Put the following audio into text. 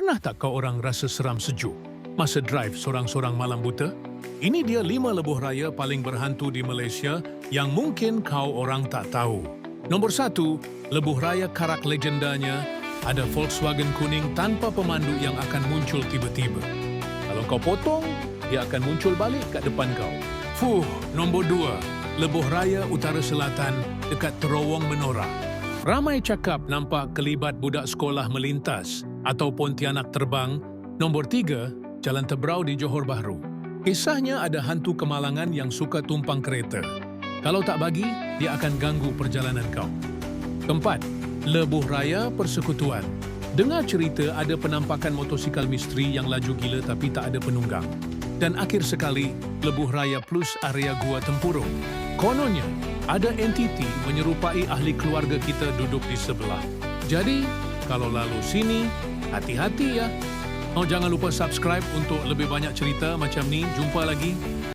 Pernah tak kau orang rasa seram sejuk masa drive sorang-sorang malam buta? Ini dia 5 lebuh raya paling berhantu di Malaysia yang mungkin kau orang tak tahu. Nombor 1, lebuh raya karak legendanya, ada Volkswagen kuning tanpa pemandu yang akan muncul tiba-tiba. Kalau kau potong, dia akan muncul balik kat depan kau. Nombor 2, lebuh raya utara selatan dekat Terowong Menora. Ramai cakap nampak kelibat budak sekolah melintas atau Pontianak terbang. Nombor 3, Jalan Tebrau di Johor Bahru. Kisahnya ada hantu kemalangan yang suka tumpang kereta. Kalau tak bagi, dia akan ganggu perjalanan kau. Keempat, lebuh raya persekutuan. Dengar cerita ada penampakan motosikal misteri yang laju gila tapi tak ada penunggang. Dan akhir sekali, lebuh raya plus area Gua Tempurung. Kononnya, ada entiti menyerupai ahli keluarga kita duduk di sebelah. Jadi, kalau lalu sini, hati-hati ya. Jangan lupa subscribe untuk lebih banyak cerita macam ni. Jumpa lagi.